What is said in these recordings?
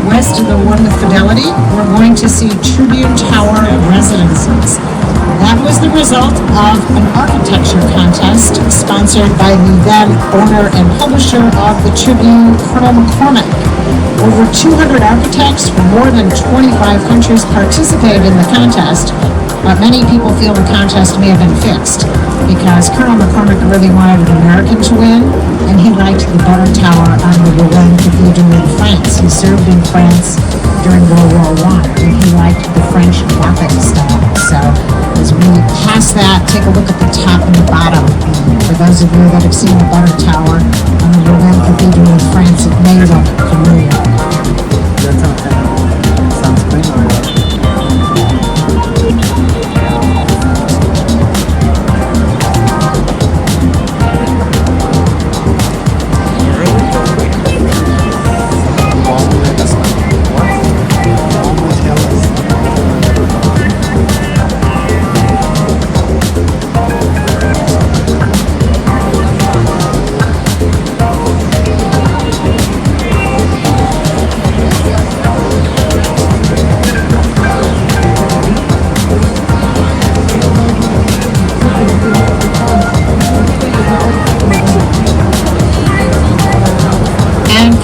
West of the one with Fidelity, we're going to see Tribune Tower Residences. That was the result of an architecture contest sponsored by the then owner and publisher of the Tribune, Colonel McCormick. Over 200 architects from more than 25 countries participated in the contest, but many people feel the contest may have been fixed because Colonel McCormick really wanted an American to win, and he liked the butter tower on the Rouen Cathedral in France. He served in France during World War I, and he liked the French Gothic style. So as we pass that, take a look at the top and the bottom. For those of you that have seen the butter tower on the Rouen Cathedral in France, it may look familiar. That's okay. Sounds great.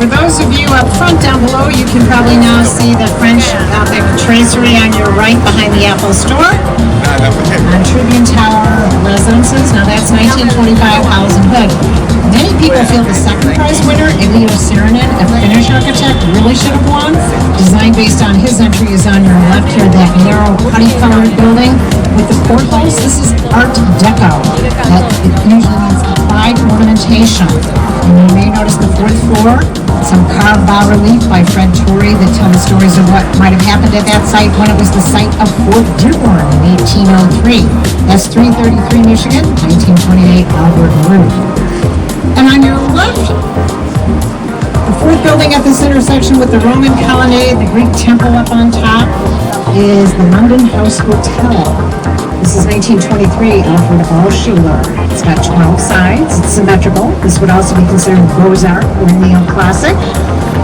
For those of you up front down below, you can probably now see the French Gothic tracery on your right behind the Apple Store. On Tribune Tower Residences. Now that's 1925 Howells and Hood. Many people feel the second prize winner, Emilio Saranin, a Finnish architect, really should have won. Design based on his entry is on your left here, that narrow putty-colored building with the portholes. This is Art Deco. That it usually means applied ornamentation. And you may notice the fourth floor, some carved bas-relief by Fred Torrey that tell the stories of what might have happened at that site when it was the site of Fort Dearborn in 1803. That's 333 Michigan, 1928 Albert Route. And on your left, the fourth building at this intersection with the Roman colonnade, the Greek temple up on top, is the London House Hotel. This is 1923 Alfred R. Schuler. It's got 12 sides. It's symmetrical. This would also be considered Beaux-Arts or Neo-Classic.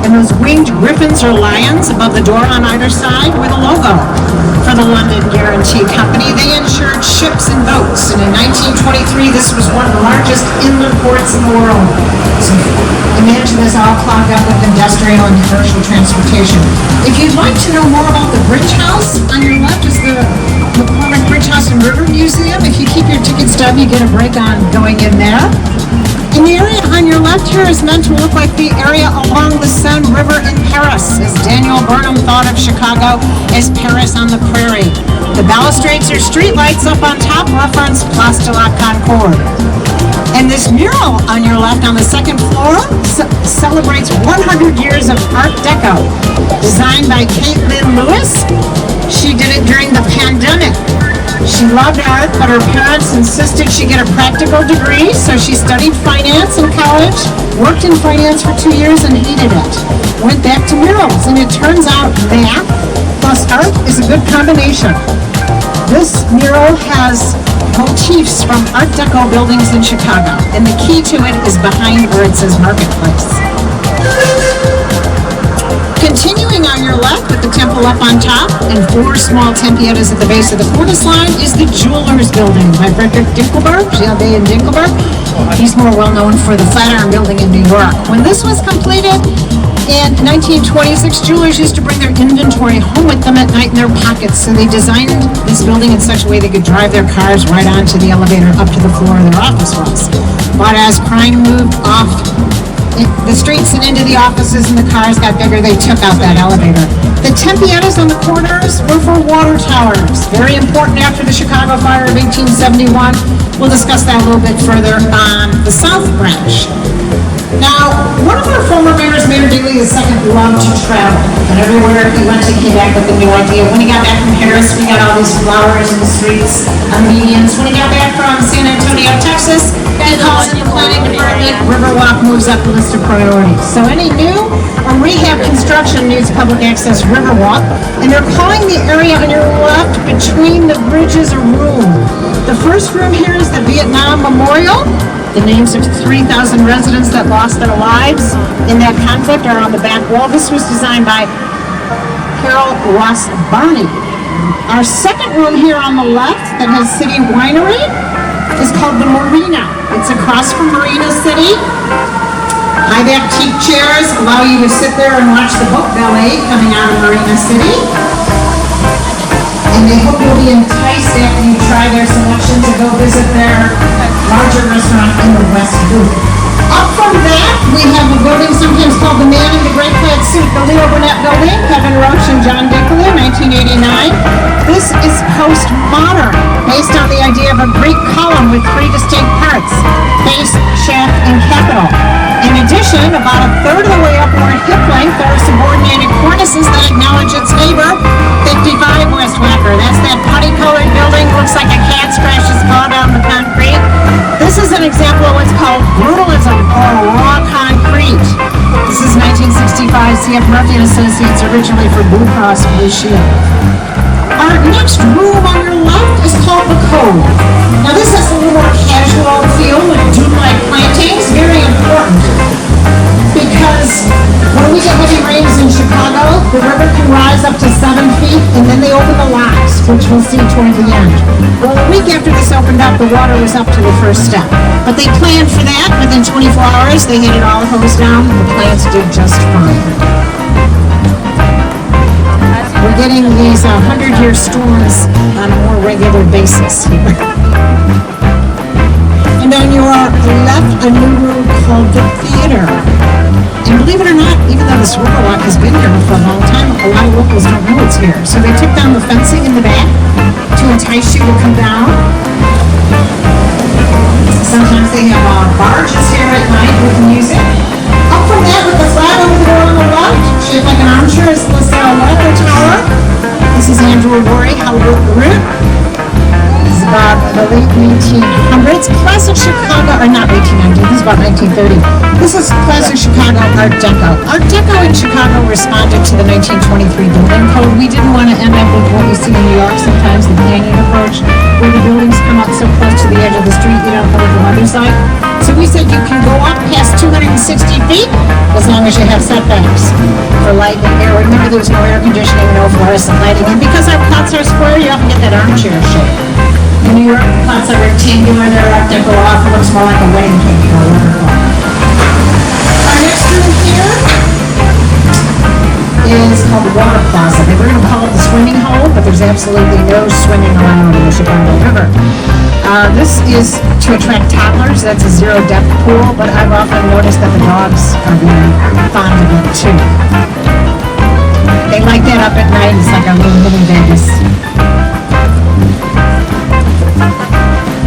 And those winged griffins or lions above the door on either side were the logo for the London Guarantee Company. They insured ships and boats. And in 1923, this was one of the largest inland ports in the world. So imagine this all clogged up with industrial and commercial transportation. If you'd like to know more about the Bridge House, on your left is the McCormick Bridge House and River Museum. If you keep your ticket stub, you get a break on going in there. And the area on your left here is meant to look like the area along the Seine River in Paris, as Daniel Burnham thought of Chicago as Paris on the prairie. The balustrades are street lights up on top, reference Place de la Concorde. And this mural on your left on the second floor celebrates 100 years of Art Deco, designed by Caitlin Lewis. She did it during the pandemic. She loved art, but her parents insisted she get a practical degree, so she studied finance in college, worked in finance for 2 years and hated it. Went back to murals, and it turns out math plus art is a good combination. This mural has motifs from Art Deco buildings in Chicago, and the key to it is behind where it says Marketplace. Continuing on your left with the temple up on top and 4 small tempietas at the base of the cornice line is the Jewelers Building by Frederick Dinkelberg, Gilday and Dinkelberg. He's more well known for the Flatiron Building in New York. When this was completed in 1926, jewelers used to bring their inventory home with them at night in their pockets, so they designed this building in such a way they could drive their cars right onto the elevator up to the floor of their office was. But as crime moved off the streets and into the offices, and the cars got bigger, they took out that elevator. The Tempietas on the corners were for water towers. Very important after the Chicago fire of 1871. We'll discuss that a little bit further on the South Branch. Now, one of our former mayors, Mayor Digley, is second loved to travel. And everywhere he went, he came back with a new idea. When he got back from Paris, we got all these flowers in the streets, on the medians. When he got back from San Antonio, Texas, he calls in the planning department. Riverwalk moves up the list of priorities. So any new or rehab construction needs public access Riverwalk, and they're calling the area on your left between the bridges a room. The first room here is the Vietnam Memorial. The names of 3,000 residents that lost their lives in that conflict are on the back wall. This was designed by Carol Ross Barney. Our second room here on the left that has City Winery is called the Marina. It's across from Marina City. High back teak chairs allow you to sit there and watch the book ballet coming out of Marina City. And they hope you'll be enticed after you try their selection to go visit their larger restaurant in the West Booth. Up from that, we have a building sometimes called the Man in the Great Plaid Suit, the Leo Burnett Building, Kevin Roach and John Dickley, 1989. This is postmodern, based on the idea of a Greek column with three distinct parts, base, shaft, and capital. In addition, about a third of the way up or hip length are subordinated cornices that acknowledge its neighbor, 55 West Wacker. That's that putty-colored building, looks like a cat scratched its paw down the concrete. This is an example of what's called brutalism or raw concrete. This is 1965 C.F. Murphy & Associates, originally for Blue Cross Blue Shield. Our next room on your left is called the Cove. Now this has a little more casual feel with dune-like plantings, very important. Because when we get heavy rains in Chicago, the river can rise up to 7 feet, and then they open the locks, which we'll see toward the end. Well, a week after this opened up, the water was up to the first step. But they planned for that. Within 24 hours, they had it all hosed down. The plants did just fine. We're getting these 100-year storms on a more regular basis here. And on your left, a new room called the Theater. And believe it or not, even though this Riverwalk has been here for a long time, a lot of locals don't know it's here. So they took down the fencing in the back to entice you to come down. Sometimes they have barges here at night with music. Up from that, with the flat over the door on the left, shaped like an armchair, is the Wacker Tower. This is Andrew Worry, Halliburton Route. This is about the late 1800s. Classic Chicago, or not 1890, this is about 1930. This is classic Chicago Art Deco. Art Deco in Chicago responded to the 1923 building code. We didn't want to end up with what you see in New York sometimes, the canyon approach, where the buildings come up so close to the edge of the street you don't know what the weather's like. So we said you can go up past 260 feet as long as you have setbacks for light and air. Remember, there was no air conditioning, no fluorescent lighting, and because our plots are square, you often get that armchair shape. In New York, the plots are rectangular, they're Art Deco off, it looks more like a wedding cake or a waterfall. Our next room here is called the Water Plaza. They were going to call it the swimming hole, but there's absolutely no swimming allowed in the Chicago River. This is to attract toddlers. That's a zero-depth pool, but I've often noticed that the dogs are very fond of it too. They like that up at night. It's like a little mini Vegas.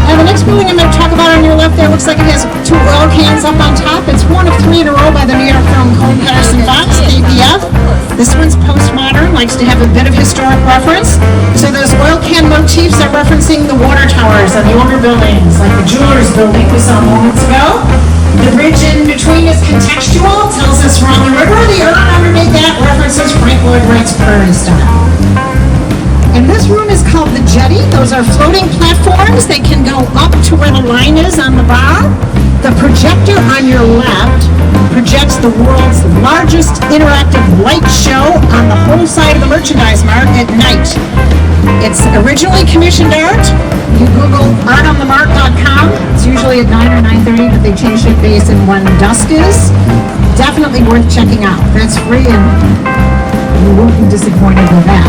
Now the next building I'm going to talk about on your left there looks like it has two oil cans up on top. It's one of 3 in a row by the New York film Cole Patterson Fox, KPF. This one's postmodern, likes to have a bit of historic reference. So those oil can motifs are referencing the water towers on the older buildings, like the Jewelers Building we saw moments ago. The bridge in between is contextual, tells us we're on the river. The urn underneath that references Frank Lloyd Wright's Prairie Style. And this room is called the Jetty. Those are floating platforms. They can go up to where the line is on the bar. The projector on your left projects the world's largest interactive light show on the whole side of the merchandise mart at night. It's originally commissioned art. You Google artonthemart.com. It's usually at 9 or 9:30, but they changed it based on when dusk is. Definitely worth checking out. That's free and you won't be disappointed with that.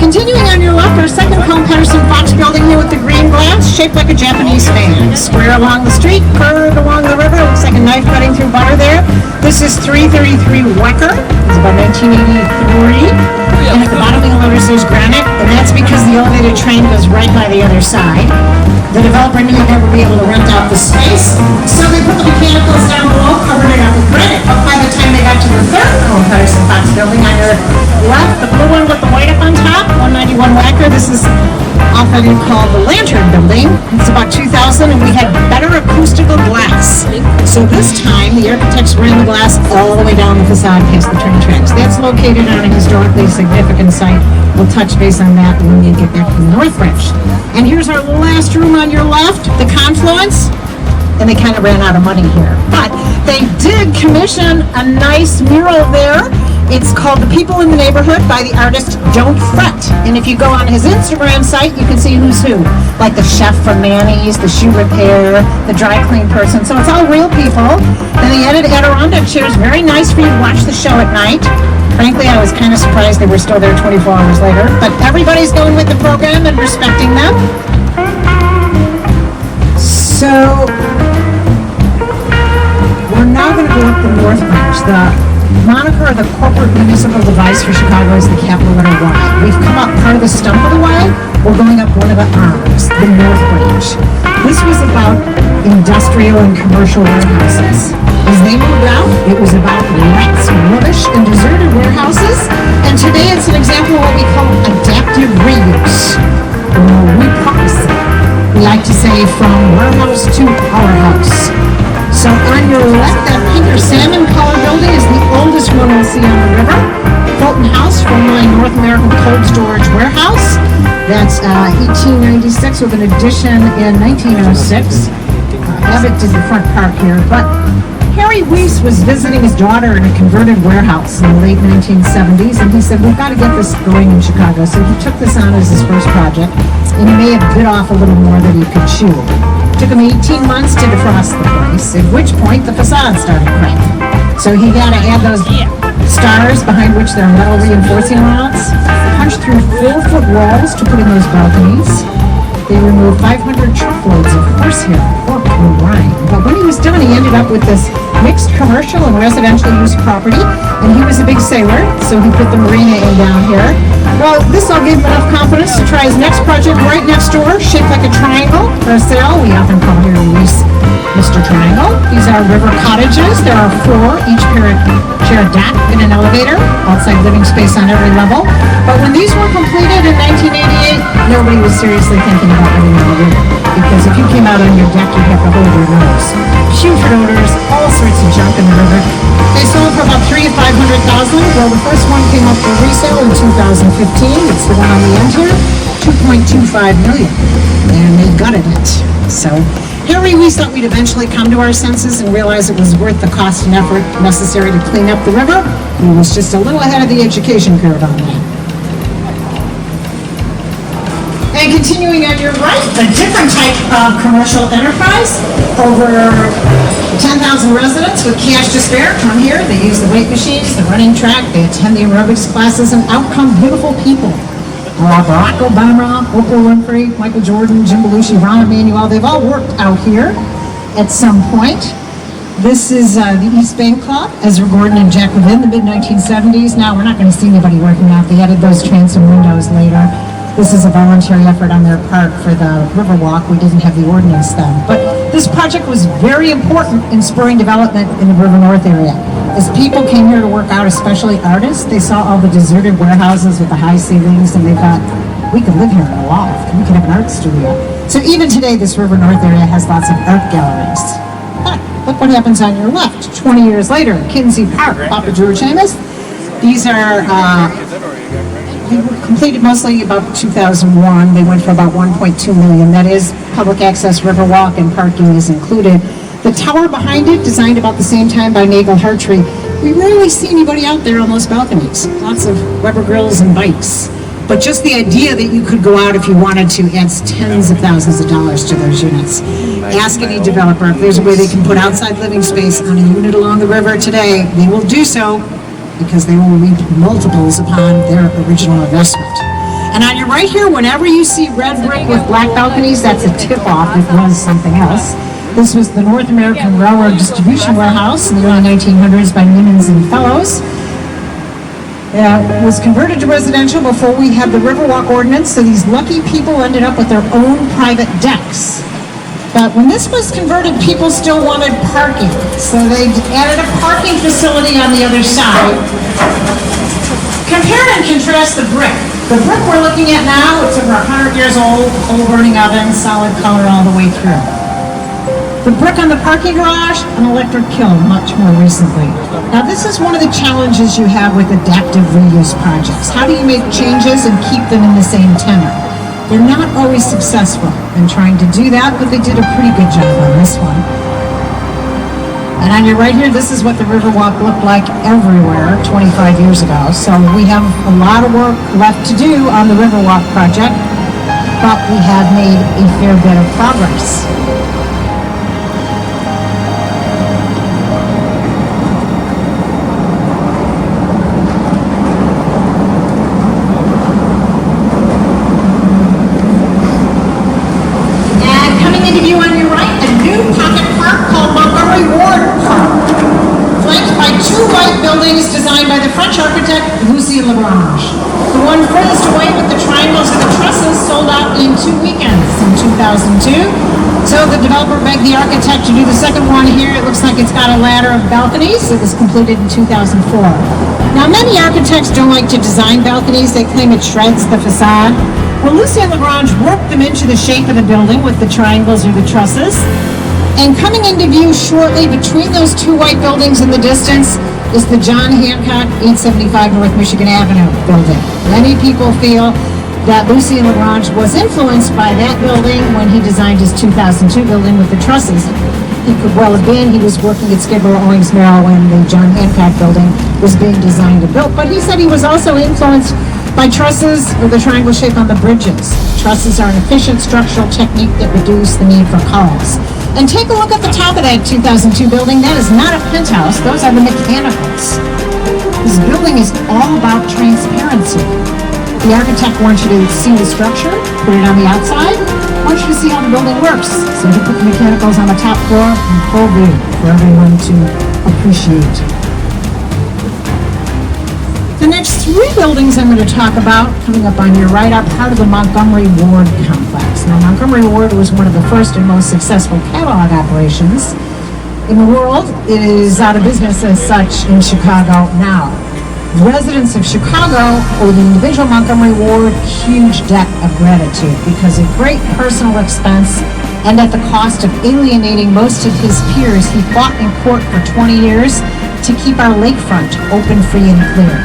Continuing on your left, our second Cole Patterson Fox building here with the green glass, shaped like a Japanese fan. Square along the street, curved along the river, looks like like a knife cutting through butter there. This is 333 Wacker. It's about 1983. And at the bottom you'll notice there's granite, and that's because the elevated train goes right by the other side. The developer knew he'd never be able to rent out the space, so they put the mechanicals down below, covered it up with granite. But by the time they got to the third Cone Patterson Fox building on your left, the blue one with the white up on top, 191 Wacker, this is often called the Lantern Building. It's about 2000, and we had better acoustical glass. So this time, the architects ran the glass all the way down the facade past the train tracks. That's located on a historically significant site. We'll touch base on that when we get back to the North Branch. And here's our last room on your left, the confluence. And they kind of ran out of money here. But they did commission a nice mural there. It's called The People in the Neighborhood by the artist Don't Fret. And if you go on his Instagram site, you can see who's who. Like the chef from Manny's, the shoe repair, the dry clean person. So it's all real people. And the Adirondack chairs, very nice for you to watch the show at night. Frankly, I was kind of surprised they were still there 24 hours later. But everybody's going with the program and respecting them. So we're now going to go up the North Branch. The moniker of the corporate municipal device for Chicago is the capital letter Y. We've come up part of the stump of the Y. We're going up one of the arms, the North Branch. This was about industrial and commercial warehouses. As they moved out, it was about rats, rubbish, and deserted warehouses. And today it's an example of what we call adaptive reuse, or repurposing. We like to say from warehouse to powerhouse. So on your left, that pink or salmon color building is the oldest one we'll see on the river. Fulton House, formerly North American Cold Storage Warehouse. That's 1896 with an addition in 1906. Abbott did the front part here, but Harry Weiss was visiting his daughter in a converted warehouse in the late 1970s, and he said, we've got to get this going in Chicago. So he took this on as his first project, and he may have bit off a little more than he could chew. It took him 18 months to defrost the place, at which point the facade started cracking. So he got to add those stars behind which there are metal reinforcing rods, punch through 4-foot walls to put in those balconies. They removed 500 truckloads of horsehair, pork, and brine. But when he was done, he ended up with this mixed commercial and residential use property, and he was a big sailor, so he put the marina in down here. Well, this all gave him enough confidence to try his next project right next door, shaped like a triangle for a sale. We often call here Reese Mr. Triangle. These are river cottages. There are 4, each share a deck and an elevator, outside living space on every level. But when these were completed in 1988, nobody was seriously thinking about living on the river, because if you came out on your deck, you'd have to hold your nose. Putrid odors, all sorts of junk in the river. They sold for about $300,000 to $500,000. Well, the first one came up for resale in 2015. It's the one on the end here, $2.25 million, and they gutted it. So Harry Weiss thought we'd eventually come to our senses and realize it was worth the cost and effort necessary to clean up the river. He was just a little ahead of the education curve on that. And continuing on your right, a different type of commercial enterprise. Over 10,000 residents with cash to spare come here. They use the weight machines, the running track, they attend the aerobics classes, and out come beautiful people. Barack Obama, Oprah Winfrey, Michael Jordan, Jim Belushi, Rahm Emanuel, they've all worked out here at some point. This is the East Bank Club, Ezra Gordon and Jack Levin, the mid-1970s. Now, we're not going to see anybody working out. They added those transom windows later. This is a voluntary effort on their part for the Riverwalk. We didn't have the ordinance then. But this project was very important in spurring development in the River North area. As people came here to work out, especially artists, they saw all the deserted warehouses with the high ceilings, and they thought, we could live here in a loft. We could have an art studio. So even today, this River North area has lots of art galleries. But look what happens on your left. 20 years later, Kinsey Park, Papa George Amos. These are they were completed mostly about 2001. They went for about $1.2 million. That is public access Riverwalk, and parking is included. The tower behind it, designed about the same time by Nagel Hartree, we rarely see anybody out there on those balconies. Lots of Weber grills and bikes. But just the idea that you could go out if you wanted to adds tens of thousands of dollars to those units. Ask any developer if there's a way they can put outside living space on a unit along the river today. They will do so, because they will reap multiples upon their original investment. And on your right here, whenever you see red brick with black balconies, that's a tip-off. It was something else. This was the North American Railroad Distribution Warehouse in the early 1900s by Nimmons and Fellows. It was converted to residential before we had the Riverwalk ordinance, so these lucky people ended up with their own private decks. But when this was converted, people still wanted parking, so they added a parking facility on the other side. Compare and contrast the brick. The brick we're looking at now, it's over 100 years old, coal burning oven, solid color all the way through. The brick on the parking garage, an electric kiln much more recently. Now this is one of the challenges you have with adaptive reuse projects. How do you make changes and keep them in the same tenor? They're not always successful in trying to do that, but they did a pretty good job on this one. And on your right here, this is what the Riverwalk looked like everywhere 25 years ago. So we have a lot of work left to do on the Riverwalk project, but we have made a fair bit of progress. The one furthest away with the triangles and the trusses sold out in 2 weekends in 2002. So the developer begged the architect to do the second one here. It looks like it's got a ladder of balconies. It was completed in 2004. Now many architects don't like to design balconies. They claim it shreds the facade. Well, Lucien Lagrange worked them into the shape of the building with the triangles or the trusses. And coming into view shortly between those two white buildings in the distance is the John Hancock 875 North Michigan Avenue building. Many people feel that Lucien Lagrange was influenced by that building when he designed his 2002 building with the trusses. He could well have been. He was working at Skid Row Owings Merrill when the John Hancock building was being designed and built. But he said he was also influenced by trusses or the triangle shape on the bridges. Trusses are an efficient structural technique that reduce the need for columns. And take a look at the top of that 2002 building. That is not a penthouse. Those are the mechanicals. This building is all about transparency. The architect wants you to see the structure, put it on the outside, wants you to see how the building works. So he put the mechanicals on the top floor in full view for everyone to appreciate. The next three buildings I'm going to talk about, coming up on your right, are part of the Montgomery Ward complex. Now, Montgomery Ward was one of the first and most successful catalog operations in the world. It is out of business as such in Chicago now. Residents of Chicago owe the individual Montgomery Ward huge debt of gratitude because at great personal expense and at the cost of alienating most of his peers, he fought in court for 20 years to keep our lakefront open, free, and clear.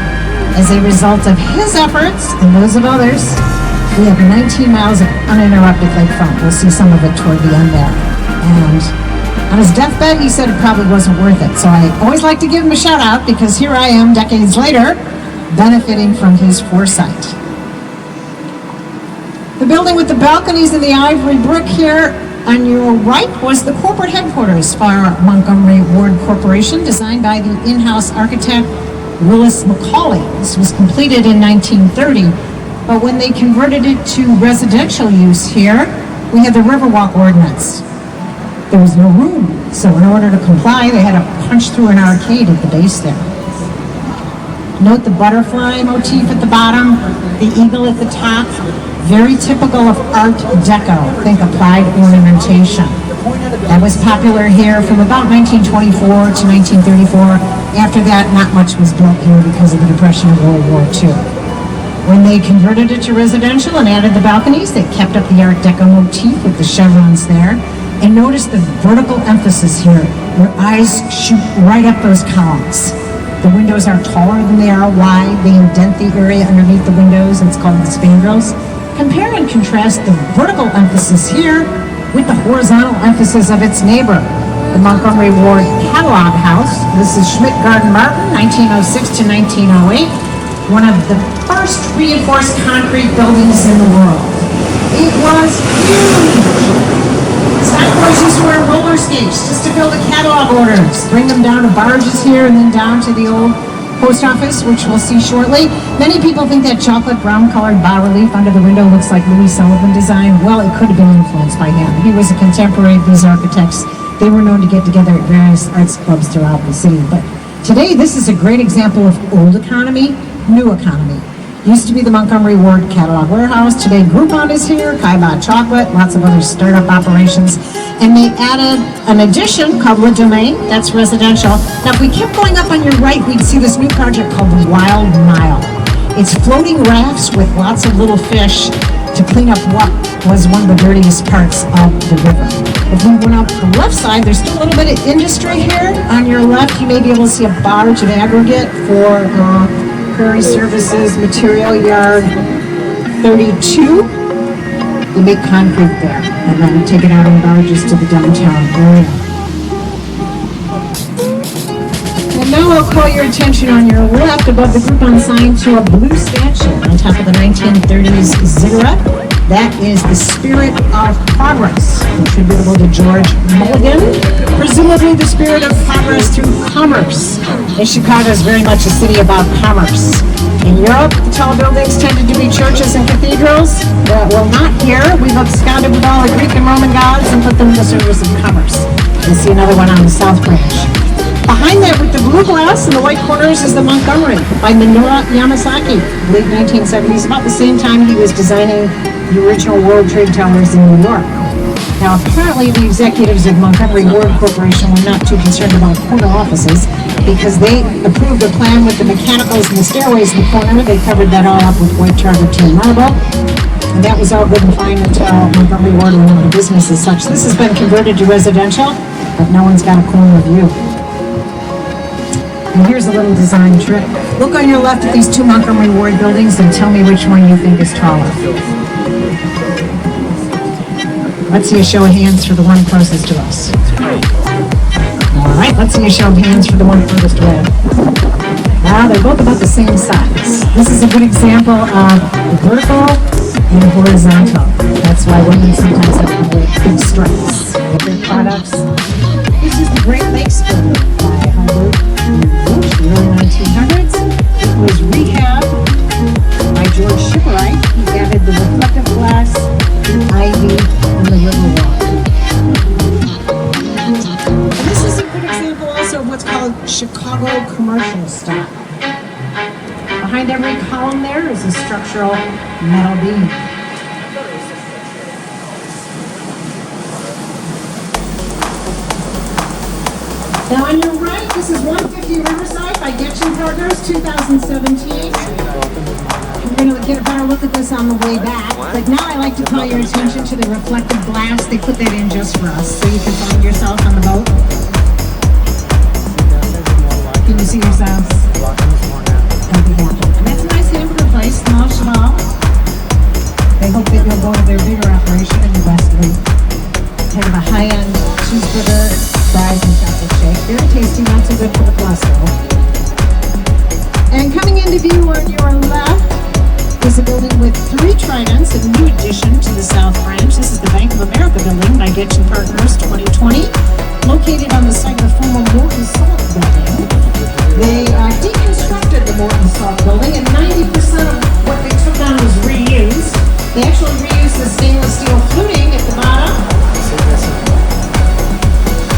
As a result of his efforts and those of others, we have 19 miles of uninterrupted lakefront. We'll see some of it toward the end there. And on his deathbed, he said it probably wasn't worth it. So I always like to give him a shout out because here I am decades later benefiting from his foresight. The building with the balconies and the ivory brick here on your right was the corporate headquarters for Montgomery Ward Corporation, designed by the in-house architect Willis McCauley. This was completed in 1930, but when they converted it to residential use here, we had the Riverwalk ordinance. There was no room, so in order to comply, they had to punch through an arcade at the base there. Note the butterfly motif at the bottom, the eagle at the top, very typical of Art Deco, think applied ornamentation. That was popular here from about 1924 to 1934. After that, not much was built here because of the Depression of World War II. When they converted it to residential and added the balconies, they kept up the Art Deco motif with the chevrons there. And notice the vertical emphasis here. Your eyes shoot right up those columns. The windows are taller than they are wide. They indent the area underneath the windows. It's called the spandrels. Compare and contrast the vertical emphasis here with the horizontal emphasis of its neighbor, the Montgomery Ward Catalog House. This is Schmidt Garden Martin, 1906 to 1908, one of the first reinforced concrete buildings in the world. It was huge. Stock boys used to wear roller skates just to fill the catalog orders, bring them down to barges here and then down to the old post office, which we'll see shortly. Many people think that chocolate brown colored bas-relief under the window looks like Louis Sullivan design. Well, it could have been influenced by him. He was a contemporary of these architects They were known to get together at various arts clubs throughout the city. But today, this is a great example of old economy, new economy. Used to be the Montgomery Ward Catalog Warehouse. Today, Groupon is here, Kaiba Chocolate, lots of other startup operations. And they added an addition called Le Domaine, that's residential. Now, if we kept going up on your right, we'd see this new project called the Wild Mile. It's floating rafts with lots of little fish to clean up what was one of the dirtiest parts of the river. If we went up the left side, there's still a little bit of industry here. On your left, you may be able to see a barge of aggregate for Prairie Services Material Yard 32. They make concrete there, and then take it out in barges to the downtown area. And now I'll call your attention on your left above the Groupon sign to a blue statue on top of the 1930s ziggurat. That is the Spirit of Progress, attributable to George Mulligan. Presumably the spirit of progress through commerce. And Chicago is very much a city about commerce. In Europe, the tall buildings tended to be churches and cathedrals. Well, not here. We've absconded with all the Greek and Roman gods and put them in the service of commerce. You'll see another one on the South Branch. Behind that, with the blue glass and the white corners, is the Montgomery by Minoru Yamasaki, late 1970s, about the same time he was designing the original World Trade Towers in New York. Now, apparently, the executives of Montgomery Ward Corporation were not too concerned about corner offices because they approved a plan with the mechanicals and the stairways in the corner. They covered that all up with white travertine marble. And that was all good and fine until Montgomery Ward went into business as such. This has been converted to residential, but no one's got a corner view. And here's a little design trick. Look on your left at these two Montgomery Ward buildings and tell me which one you think is taller. Let's see a show of hands for the one closest to us. All right, let's see a show of hands for the one furthest away. Now, they're both about the same size. This is a good example of vertical and horizontal. That's why women sometimes have to wear big stripes. Different products. This is the Great Lakes building by Harvard. The early 1900s. It was rehabbed by George Shipwright. He added the reflective glass, the ivy, and the Riverwalk. And this is a good example also of what's called Chicago commercial style. Behind every column there is a structural metal beam. Now on your right, this is 150 Riverside by Getchin Partners, 2017. We're going to get a better look at this on the way back. But now I like to call your attention to the reflective glass. They put that in just for us, so you can find yourself on the boat. Can you see yourselves? That'd be happy. And that's a nice hamburger place, small Cheval. They hope that you'll go to their bigger operation in the West Loop. Kind of a high-end cheeseburger, fries, and chocolate shake. Very tasty, not so good for the cholesterol. And coming into view on your left is a building with 3 tridents, a new addition to the South Branch. This is the Bank of America building by Getchin Partners 2020, located on the site of the former Morton Salt building. They deconstructed the Morton Salt building, and 90% of what they took on was reused. They actually reused the stainless steel fluting at the bottom.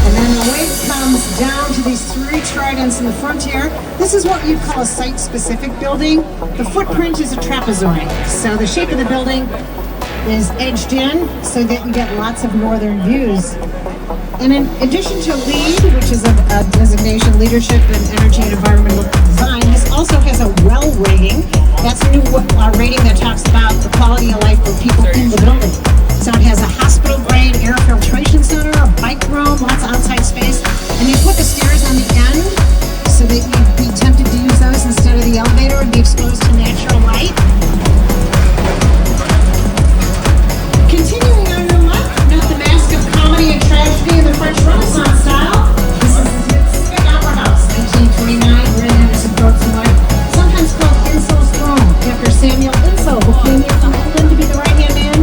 And then the weight comes down to these 3 tridents in the front here. This is what you'd call a site-specific building. The footprint is a trapezoid. So the shape of the building is edged in so that you get lots of northern views. And in addition to LEED, which is a designation, Leadership in Energy and Environmental Design, this also has a WELL rating. That's a new rating that talks about the quality of life for people in the building. So it has a hospital-grade air filtration center, a bike room, lots of outside space, and they put the stairs on the end so that you'd be tempted to use those instead of the elevator and be exposed to natural light. Continuing on your left, note the mask of comedy and tragedy in the French Renaissance style. This is the Civic Opera House, 1929, Grand Henderson Brooks and White, sometimes called Inso's Throne, after Samuel Inso, who came here from England to be the right-hand man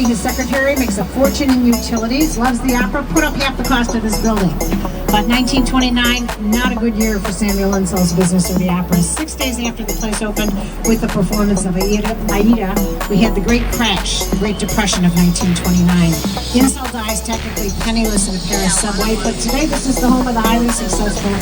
his secretary, makes a fortune in utilities, loves the opera, put up half the cost of this building. But 1929, not a good year for Samuel Insull's business of the opera. 6 days after the place opened with the performance of Aida, we had the Great Crash, the Great Depression of 1929. Insull dies technically penniless in a Paris subway, but today this is the home of the highly successful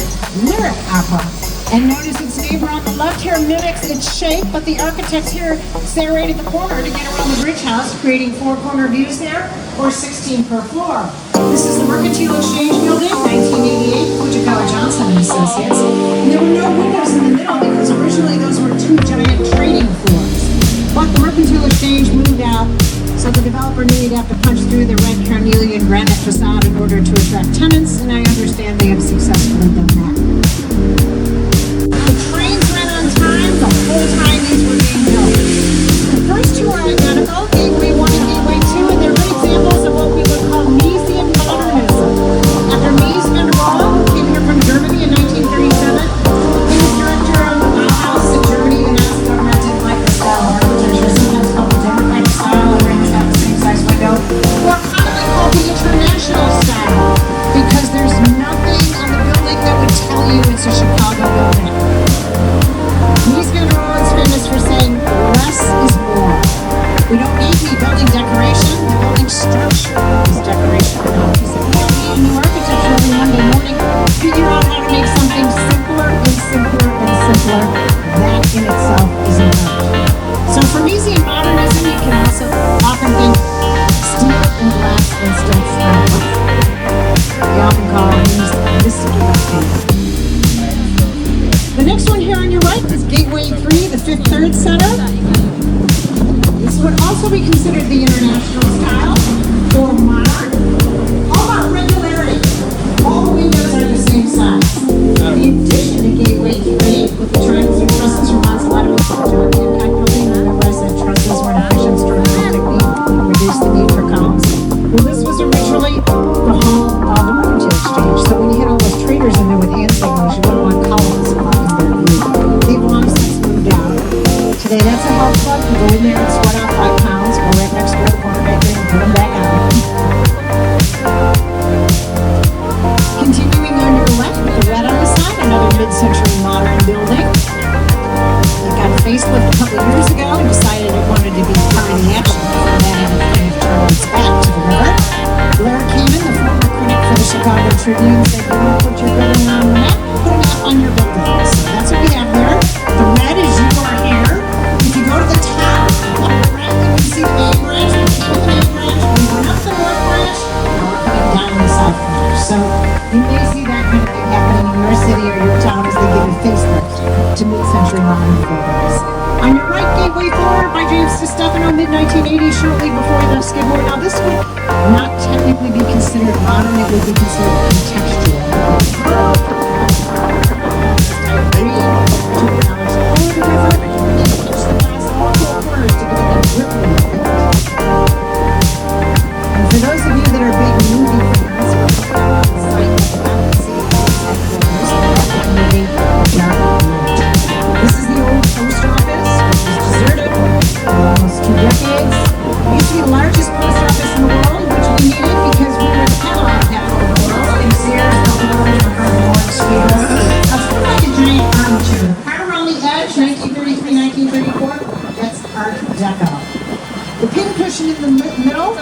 lyric opera. And notice its neighbor on the left here mimics its shape, but the architects here serrated the corner to get around the bridge house, creating 4 corner views there, or 16 per floor. This is the Mercantile Exchange Building, 1988, Chicago Johnson and Associates. And there were no windows in the middle because originally those were 2 giant trading floors. But the Mercantile Exchange moved out, so the developer knew he'd have to punch through the red carnelian granite facade in order to attract tenants, and I understand they have successfully done that. The trains ran on time the whole time these were being built. The first 2 are identical, Gateway 1 and Gateway 2, and they're good examples of what we would call Miesian modernism. After Mies van der Rohe, who came here from Germany in 1937, he was director of the Bauhaus in Germany, and now the government didn't like the style of architecture, sometimes called the democratic style, and rings have the same size window, or commonly called the international style, because there's nothing on the building that would tell you it's a Chicago building. Mies van der Rohe is famous for saying, less is more. We don't need any building decoration, the building structure is decoration. He said, we don't need new architecture every Monday morning. Figure out how to make something simpler and simpler and simpler. That in itself is enough. So for Miesian modernism, you can also often think steel and glass and still style. We often call these mystical. The next one here on your right is Gateway 3, the Fifth Third Center. This would also be considered the international style or modern. All about regularity. All the windows are the same size. The addition to Gateway 3 with the triangles and trusses reminds a lot of people of the Hancock building. Remember I said trusses were an efficient structural technique, reduced the need for columns. Well, this was originally the home of the Mercantile Exchange. So when you hit all those traders in there with hand signals, you wouldn't want columns blocking their view. They've long since moved out. Today, that's a health club. You go in there and sweat out 5 pounds, go right next door to the corner bakery and put them back on. Continuing on your left with the red on the side, another mid-century modern building. It got a facelift a couple of years ago and decided it wanted to be part of the action. Before that, it kind of turned its back to the river. Blair Kamen, the former critic for the Chicago Tribune, said, you want to put your building on the map? Put a map on your building. So that's what we have there. The red is you are here. If you go to the top, up the right, you can see the main branch. We came the main branch, we went up the north branch, now we're coming down the south branch. So you may see that kind of thing happening in your city or your town as they give a facelift to mid-century modern buildings. On your right, Gateway 4 by James DiStefano, mid-1980s, shortly before he left Skidmore. Now this would not technically be considered modern, it would be considered contextual. And for those of you that are big movie fans, this is the old post office, which is deserted for almost 2 decades. It used to be the largest post office in the world, which we needed because we were the catalog capital of the world. And Sears, it's sort of like a giant armchair. Part around the edge, 1933, 1934, that's Art Deco. The pincushion in the middle,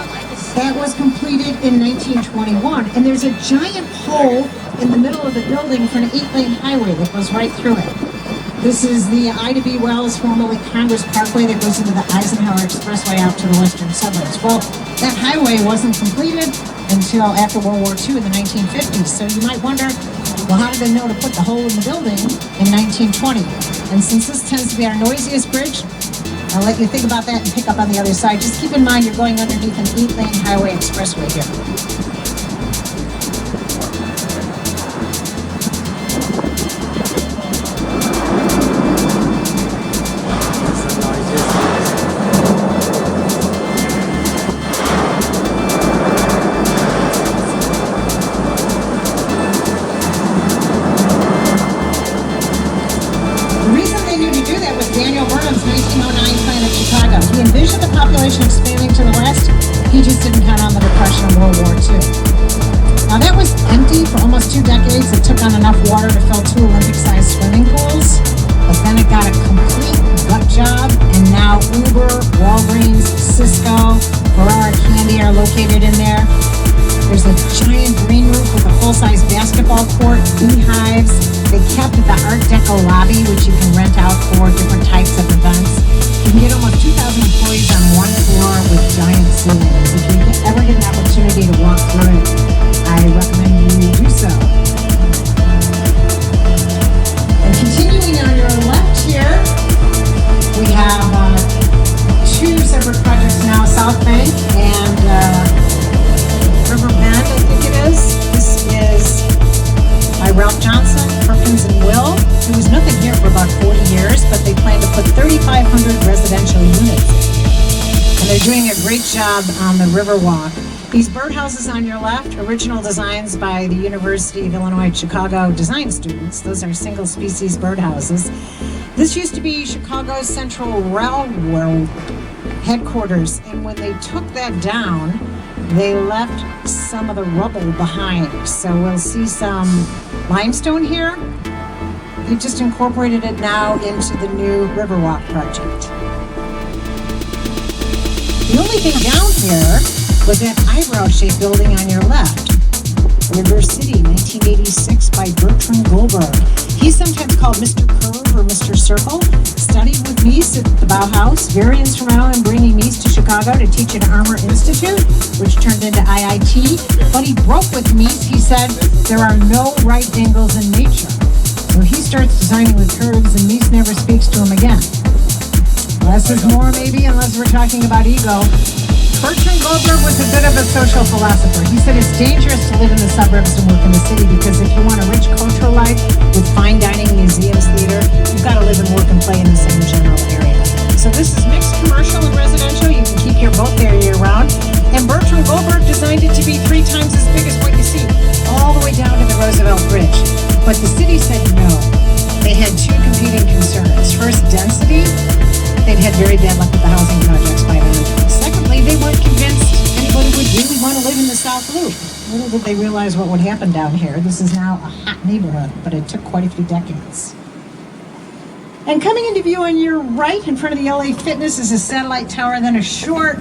that was completed in 1921, and there's a giant hole in the middle of the building for an 8-lane highway that goes right through it. This is the Ida B. Wells, formerly Congress Parkway, that goes into the Eisenhower Expressway out to the western suburbs. Well, that highway wasn't completed until after World War II in the 1950s, so you might wonder, well, how did they know to put the hole in the building in 1920? And since this tends to be our noisiest bridge, I'll let you think about that and pick up on the other side. Just keep in mind you're going underneath an 8-lane highway expressway here. He envisioned the population expanding to the west He just didn't count on the Depression of World War II. Now that was empty for almost 2 decades. It took on enough water to fill 2 Olympic-sized swimming pools, but then it got a complete gut job, and now Uber, Walgreens, Cisco, Ferrara Candy are located in there. There's a giant green roof with a full-size basketball court, beehives. They kept the Art Deco lobby, which you can rent out for different types of events. You can get almost 2,000 employees on one floor with giant ceilings. If you ever get an opportunity to walk through it, I recommend you do so. And continuing on your left here, we have 2 separate projects now, South Bank and River Bend, I think it is. This is by Ralph Johnson, Perkins and Will, who was nothing here for about 40 years, but they plan to put 3,500 residential units in. And they're doing a great job on the Riverwalk. These birdhouses on your left, original designs by the University of Illinois Chicago design students. Those are single species birdhouses. This used to be Chicago's Central Railroad headquarters, and when they took that down, they left some of the rubble behind. So we'll see some limestone here. They've just incorporated it now into the new Riverwalk project. The only thing down here was that eyebrow-shaped building on your left. River City, 1986 by Bertrand Goldberg. He's sometimes called Mr. Curve or Mr. Circle. Studied with Mies at the Bauhaus, very instrumental in bringing Mies to Chicago to teach at Armour Institute, which turned into IIT. But he broke with Mies. He said, there are no right angles in nature. So he starts designing with curves, and Mies never speaks to him again. Less is more, maybe, unless we're talking about ego. Bertrand Goldberg was a bit of a social philosopher. He said it's dangerous to live in the suburbs and work in the city because if you want a rich cultural life with fine dining, museums, theater, you've got to live and work and play in the same general area. So this is mixed commercial and residential. You can keep your boat there year-round. And Bertrand Goldberg designed it to be 3 times as big as what you see, all the way down to the Roosevelt Bridge. But the city said no. They had 2 competing concerns. First, density. They'd had very bad luck with the housing projects by then. Secondly, they weren't convinced anybody would really want to live in the South Loop. Little did they realize what would happen down here. This is now a hot neighborhood, but it took quite a few decades. And coming into view on your right, in front of the LA Fitness, is a satellite tower, then a short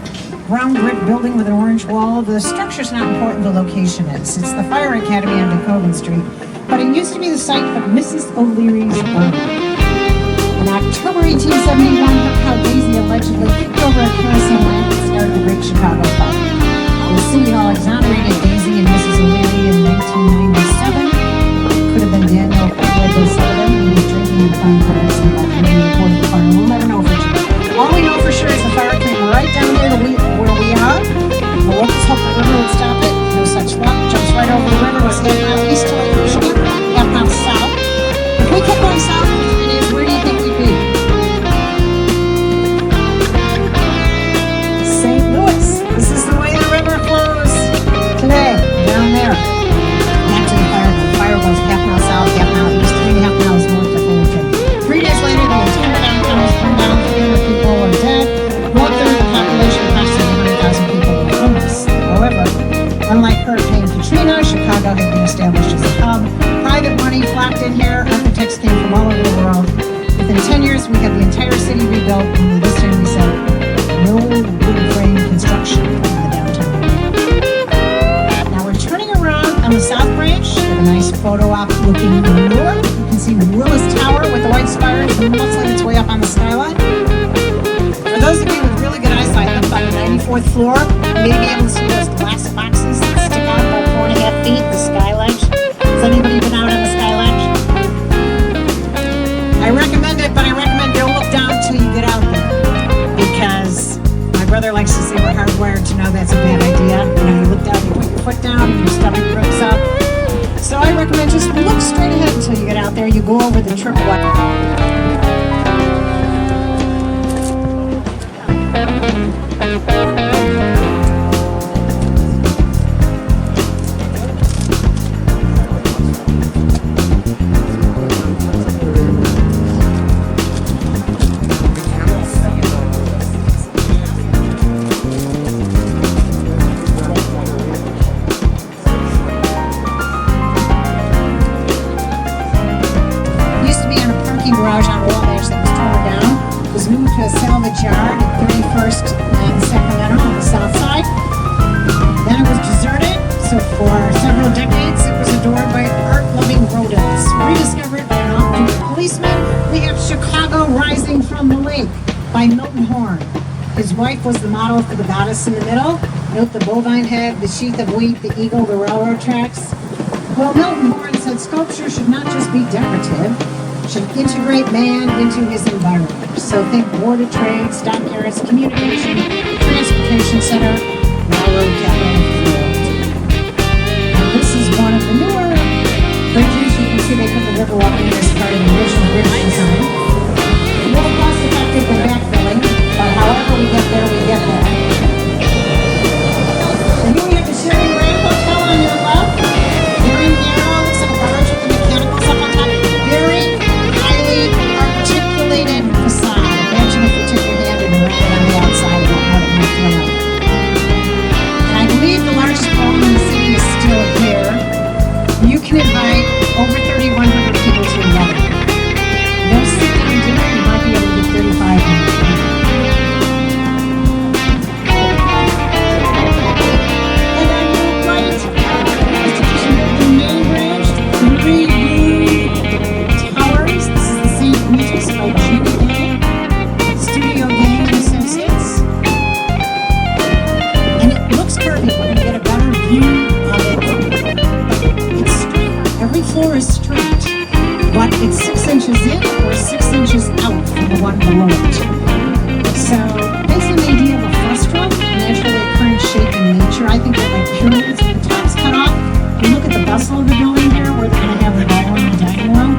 brown brick building with an orange wall. The structure's not important, the location is. It's the Fire Academy on DeCoven Street, but it used to be the site of Mrs. O'Leary's barn. In October 1871, look how Daisy allegedly kicked over a kerosene lamp that started the Great Chicago Fire. The City Hall exonerated Daisy and Mrs. O'Leary in 1997. Could have been Daniel Sullivan. He was drinking and playing cards and about to report the fire. We'll never know for sure. All we know for sure is the fire came right down here to where we are. The locals hoped the river would stop it. No such luck. Jumps right over the river. Was half mile east to Lake Michigan, half mile south. If we kept going south, where do you think we'd be? St. Louis. This is the way the river flows today, down there. Back to the fire. The fire goes half mile south, half mile east, 3.5 miles north of Fullerton. 3 days later, the entire downtown was burned down. 300 people were dead. 1/3 of the population, approximately 100,000 people, were homeless. However, unlike Hurricane Katrina, Chicago had been established as a hub. Private money flocked in here. Architects came from all over the world. Within 10 years, we had the entire city rebuilt, and this time we said, no wood frame construction in the downtown area. Now we're turning around on the South Branch. We have a nice photo op looking north. You can see Willis Tower with the white spires. It looks like it's way up on the skyline. For those of you with really good eyesight, up on the 94th floor, you may be able to see those glass boxes that stick out about 4.5 feet, the sky ledge. Has anybody been out on the sky ledge? I recommend it, but I recommend don't look down until you get out there. Because my brother likes to say we're hardwired to know that's a bad idea. You know, you look down, you put your foot down, and your stomach rips up. So I recommend just look straight ahead until you get out there. You go over the tripwire. parking garage on Wabash that was torn down was moved to a salvage yard at 31st and Sacramento on the south side. Then it was deserted, so for several decades it was adored by art-loving rodents. Rediscovered by an off-duty policeman, we have Chicago Rising from the Lake by Milton Horn. His wife was the model for the goddess in the middle. Note the bovine head, the sheath of wheat, the eagle, the railroad tracks. Well, Milton Horn said sculpture should not just be decorative, should integrate man into his environment. So think board of trade, stockyards, communication, transportation center, railroad capital of the world. And this is one of the newer bridges. You can see they put the Riverwalk in as part of the original bridge design. A little cost effective than backfilling, but however we get there, we get there. And here we have the Sherry Grand Hotel on your left. Very narrow, looks like a barge with the mechanicals up on top. Very highly articulated facade. Imagine if you took your hand and ran it on the outside of it, what it might feel like. And I believe the largest ballroom in the city is still here. You can invite over 3,100 people to a wedding. No sit-down dinner, you might be able to get 3,500. And on your right, institution of the main branch, 3 new towers. This is the St. Regis by Michigan Ave, Studio Game and Associates. And it looks perfect. We're going to get a better view of it. It's straight. Every floor is straight, but it's 6 inches in or 6 inches out from the one below it. So, based on the idea of a frustum, naturally occurring shape in nature, I think they're like pyramids with the tops cut off. If you look at the bustle of the building here, where they're going to have the ballroom and dining room,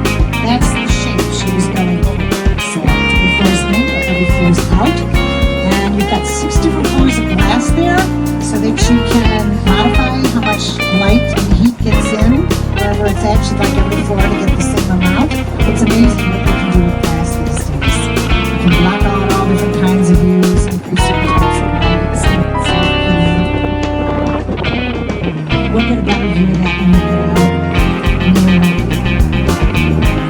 that's the shape she was going for. So, every floor's in, but every floor's out. And you've got 6 different floors of glass there, so that you can modify how much light and heat gets in. Wherever it's at, you'd like every floor to get the same amount. It's amazing what you can do with glass these days. You can block out all different kinds of views, increase your types of lights, and self-cleaning. We'll get a better view of that when we get out.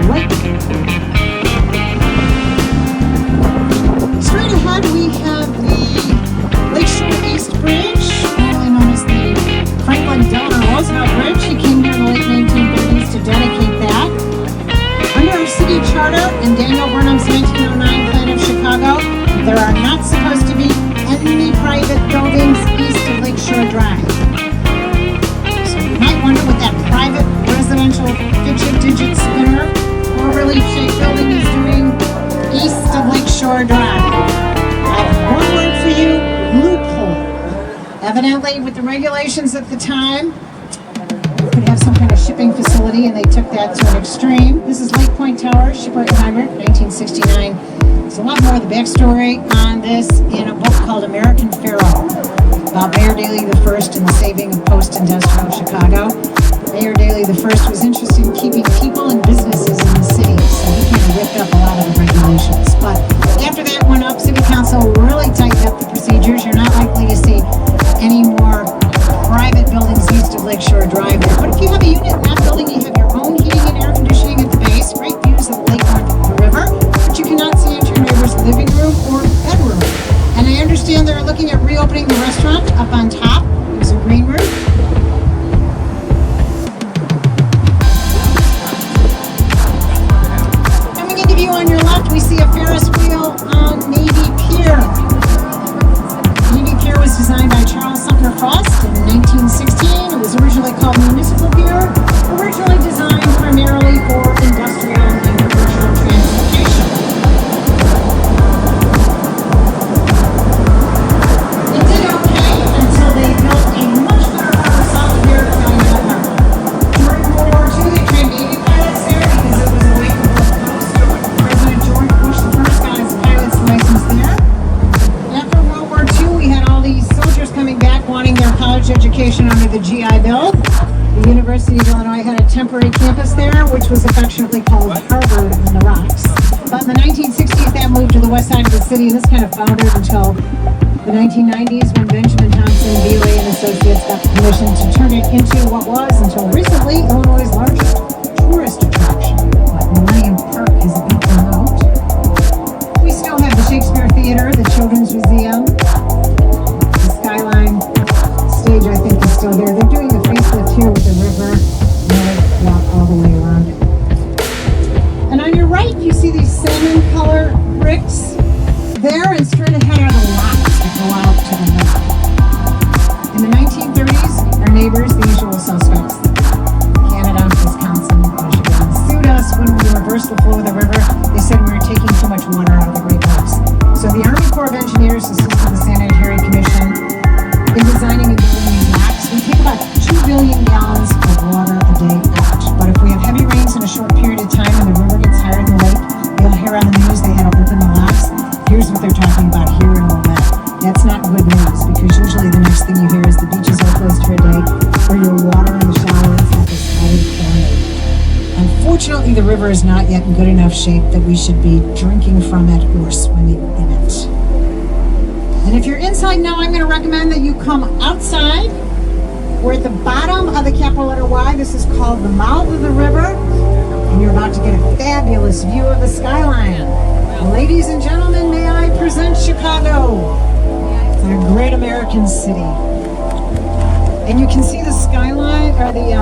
Right. Straight ahead, we have the Lakeshore East Bridge, formerly known as the Franklin Delano Roosevelt Bridge. He came here in the late 1930s to dedicate that. Under our city charter and Daniel Burnham's 1909 plan of Chicago, there are not supposed to be any private buildings east of Lakeshore Drive. So you might wonder what that private residential fidget-digit spinner or relief shaped building is doing east of Lakeshore Drive. I have one word for you: loophole. Evidently, with the regulations at the time, you could have some kind of shipping facility, and they took that to an extreme. This is Lake Point Tower, Shipwright and Heinrich, 1969. There's a lot more of the backstory on this in a book called American Pharaoh, about Mayor Daley I and the saving of post-industrial Chicago. Mayor Daley I was interested in keeping people and businesses in the city, so he kind of ripped up a lot of the regulations. But after that went up, City Council really tightened up the procedures. You're not likely to see any more private buildings east of Lakeshore Drive there. But if you have a unit in that building, you have your own heating and air conditioning at the base, great views of the lake north of the river, but you cannot see into your neighbor's living room or bedroom. And I understand they're looking at reopening the restaurant up on top. There's a green roof. Coming into view on your left, we see a Ferris wheel on Navy Pier. Navy Pier was designed by Charles Sumner Frost in 1916. It was originally called Municipal Pier, originally designed primarily for industrial and agricultural transportation. It did okay until they built a much better harbor south of here at Valley Harbor. During World War II, they trained Navy pilots there because it was away from the coast. President George Bush the first got his pilot's license there. After World War II, we had all these soldiers coming back wanting their college education under the GI Bill. The University of Illinois had a temporary campus there, which was affectionately called Harvard on the Rocks. But in the 1960s, that moved to the west side of the city, and this kind of foundered until the 1990s when Benjamin Thompson, Belay and Associates got the permission to turn it into what was, until recently, Illinois' largest tourist attraction. Millennium Park has become see these salmon color bricks? There and straight ahead are the locks that go out to the north. In the 1930s, our neighbors, the usual suspects, Canada, Wisconsin, Michigan, sued us when we reversed the flow of the river. They said we were taking too much water out of the Great Lakes. So the Army Corps of Engineers assisted the Sanitary Commission in designing and building these locks. We take about 2 billion gallons of water a day out. But if we have heavy rains in a short period of time and the river gets higher than the lake, you'll hear on the news they had to open the locks. Here's what they're talking about here in Wilmette. That's not good news, because usually the next thing you hear is the beaches are closed for a day, or your water in the shower is like a solid chlorinated. Unfortunately, the river is not yet in good enough shape that we should be drinking from it or swimming in it. And if you're inside now, I'm going to recommend that you come outside. We're at the bottom of the capital letter Y. This is called the mouth of the river, and you're about to get a fabulous view of the skyline. Ladies and gentlemen, may I present Chicago, a great American city. And you can see the skyline, or the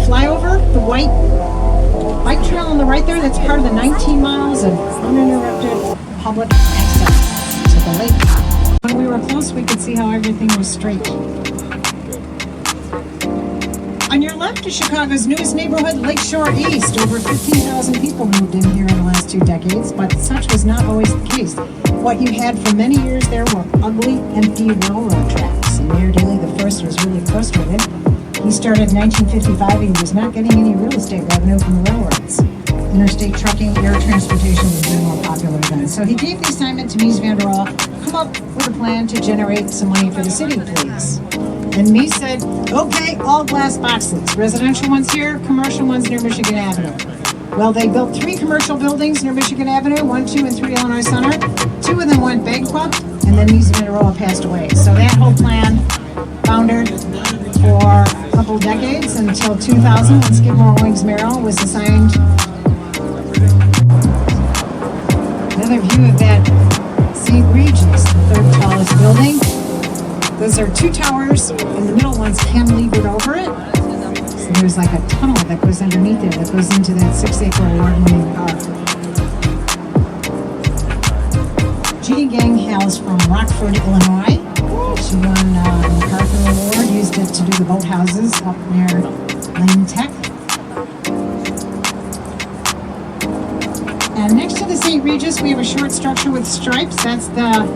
flyover, the white bike trail on the right there. That's part of the 19 miles of uninterrupted public access to the lake. When we were close, we could see how everything was straight. On your left is Chicago's newest neighborhood, Lakeshore East. Over 15,000 people moved in here in the last 2 decades, but such was not always the case. What you had for many years there were ugly, empty railroad tracks. And Mayor Daley I was really frustrated. He started in 1955 and he was not getting any real estate revenue from the railroads. Interstate trucking, air transportation was way more popular then. So he gave the assignment to Mies van der Rohe, come up with a plan to generate some money for the city, please. And Mies said, okay, all glass boxes. Residential ones here, commercial ones near Michigan Avenue. Well, they built 3 commercial buildings near Michigan Avenue, 1, 2, and 3 Illinois Center. 2 of them went bankrupt, and then Mies van der Rohe passed away. So that whole plan foundered for a couple decades until 2000, when Skidmore, Owings, Merrill was assigned. Another view of that St. Regis, the 3rd tallest building. Those are 2 towers, and the middle one's cantilevered over it. So there's like a tunnel that goes underneath it that goes into that 6-acre award-winning park. Jeannie Gang hails from Rockford, Illinois. She won the MacArthur Award, used it to do the boathouses up near Lane Tech. And next to the St. Regis, we have a short structure with stripes. That's the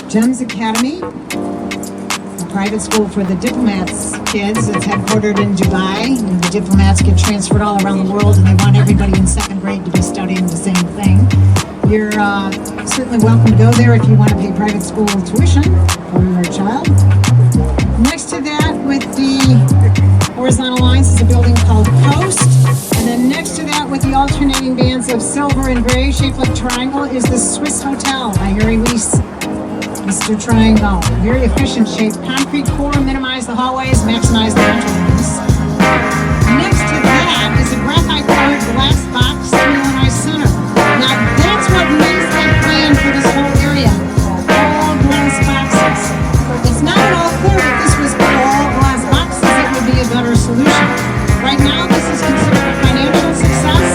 GEMS Academy, a private school for the diplomats' kids. It's headquartered in Dubai. And the diplomats get transferred all around the world, and they want everybody in 2nd grade to be studying the same thing. You're certainly welcome to go there if you want to pay private school tuition for your child. Next to that, with the horizontal lines, is a building called Coast. And then next to that, with the alternating bands of silver and gray, shaped like triangle, is the Swiss Hotel by Harry Weiss. Mr. Triangle. Very efficient shape. Concrete core, minimize the hallways, maximize the entrances. Next to that is a graphite-colored glass box to Illinois Center. Now that's what Mies had planned for this whole area. All glass boxes. It's not at all clear if this was all glass boxes, it would be a better solution. Right now, this is considered a financial success,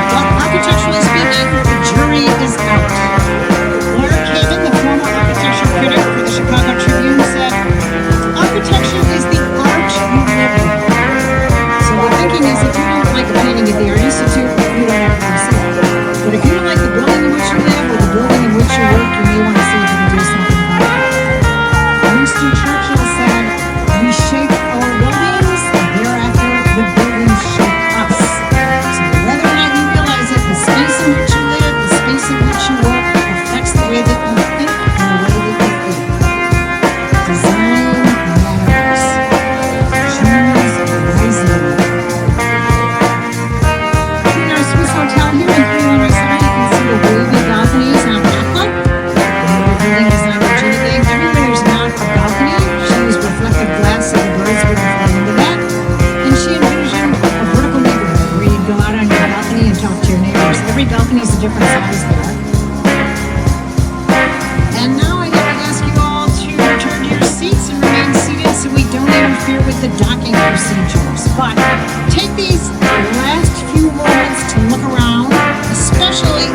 but architecturally speaking, the jury is out. Blair Kagan, the former architecture critic for the Chicago Tribune, said, architecture is the art you live in. So the thinking is, if you don't like a painting at the Art Institute, you don't have to see it. But if you like the building in which you live or the building in which you work, you may want to see if you can do something about it. Winston Churchill said, we shape our buildings, thereafter the buildings shape us. So whether or not you realize it, the space in which you live, the space in which you work, affects the way that you think and the way that you feel. Design matters. Choose wisely. In our Swiss Hotel here in 3 Illinois Center, you can see the wavy balconies on Aqua. The building designed by Jeannie Gang. Everywhere there's not a balcony, she used reflective glass so the birds wouldn't fly into that. And she envisioned a vertical neighborhood where you'd go out on your balcony and talk to your neighbors. Every balcony is a different size there. And now I have to ask you all to return to your seats and remain seated so we don't interfere with the docking procedures. But take these last few moments to look around, especially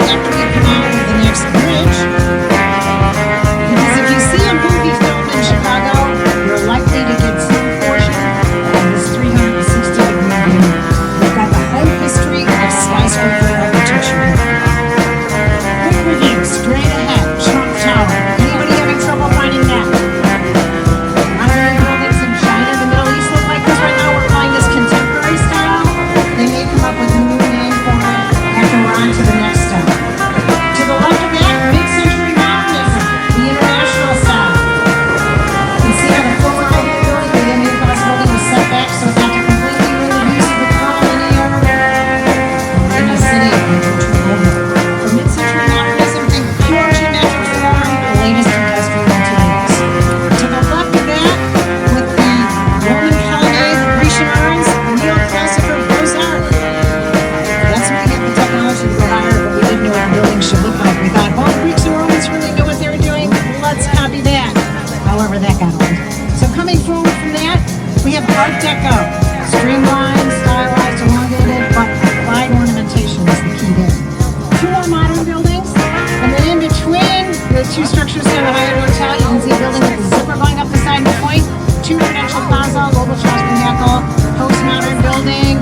two structures near the Hyatt Hotel. You can see a building with a zipper going up the side of the point. Two Prudential Plaza, Global Shopping Tabernacle, postmodern building,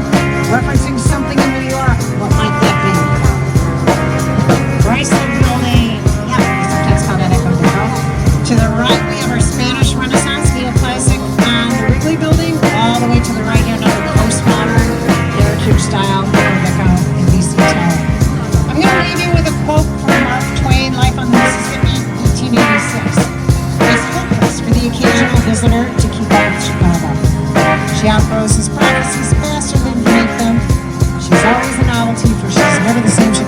referencing something in New York. What might that be? Chrysler building. Yeah, we sometimes call that Echo Deco. To the right, we have our Spanish Renaissance neoclassic and the Wrigley building. All the way to the right here, another postmodern heritage style Echo Deco in BC Tower. I'm going to leave you with a quote from Mark Twain, Life on the Mississippi, 1886. It's hopeless for the occasional visitor to keep up with Chicago. She outgrows his prophecies faster than beneath them. She's always a novelty, for she's never the same Chicago